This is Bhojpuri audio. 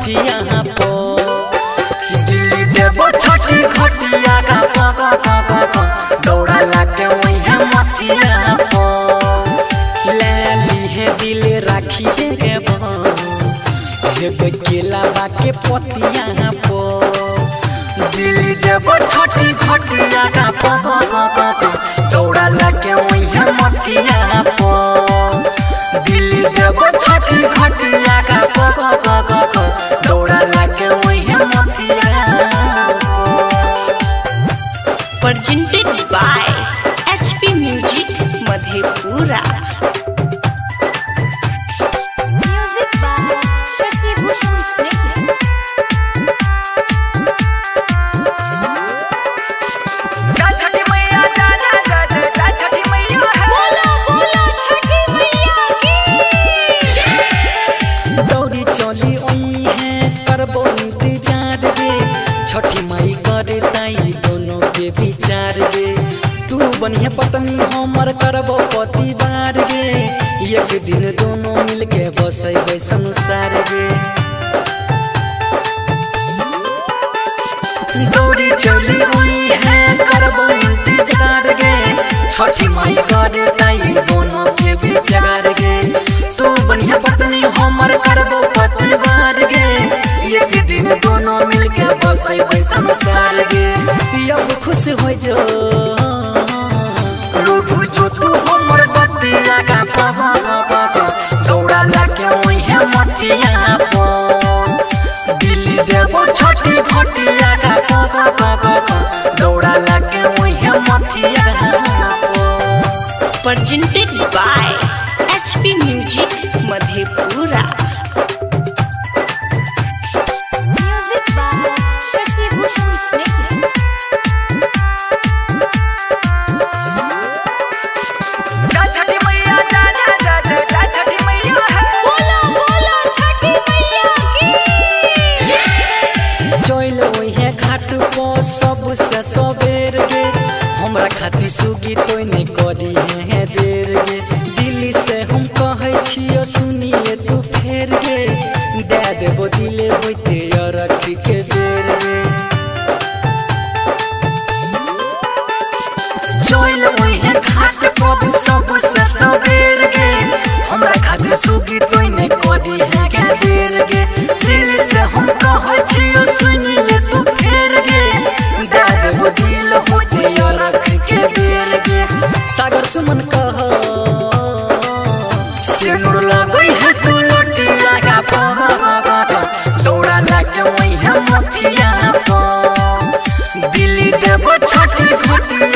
मथिया पो दिल्ली देबो छठी घटिया का क दौड़ा लाके वही है मथिया पो ले ली है दिल राखी है बो हे केला बाके पतिया पो दिल्ली देबो छठी घटिया का क दौड़ा लाके वही है मथिया पो दिल्ली देबो छठी घटिया का क दौड़ा लाके वही है मथिया presented by HP Music Madhepura। Music by Shashi Bhushan Snehal। छठी मैया छठी मैया है बोलो बोलो छठी मैया की दौड़ी चली ओई है करबो इंतजार गे छठी माई करे ताई दोनों के विचार गे तू बनिया पत्नी हमर करबो पतिवार गे एक दिन दोनों मिलके बसैबे संसार गे दौड़ी चली ओई है करबो इंतजार गे छठी माई करे ताई दोनों के विचार गे तू बनिया पत्नी हमर करबो पतिवार गे एक दिन दोनों मिलके बसैबे संसार गे अब खुश हो जो रूठू जो तू हमर बतिया का दौड़ा लाके वही है मथिया पो दिल्ली देबो छठी घटिया का दौड़ा लाके वही है मथिया पो presented by HP Music Madhepura। Music by Shashi Bhushan Snehal। छठी मैया छठी मैया है बोलो बोलो छठी मैया की चल वही है घाट पो सबसे सबेर गे हमरा खातिर सुगी तो नहीं करी है देर गे दिल्ली से हम कहे छियो सुनिए तू फेर गे दे देबो दिले होते रख के बेर गे चल वही है घाट पो सबसे सबेर गे हमरा खातिर सुगी तो नहीं करी है देर गे दिल से हम कहे छियो सुनिए तू फेर गे दे देबो दिल होते रख के बेर गे सागर सुमन कह सिनुर लगई है तू लटिया का दौड़ा लाके वही है मथिया पो दिल्ली देबो छठी घटिया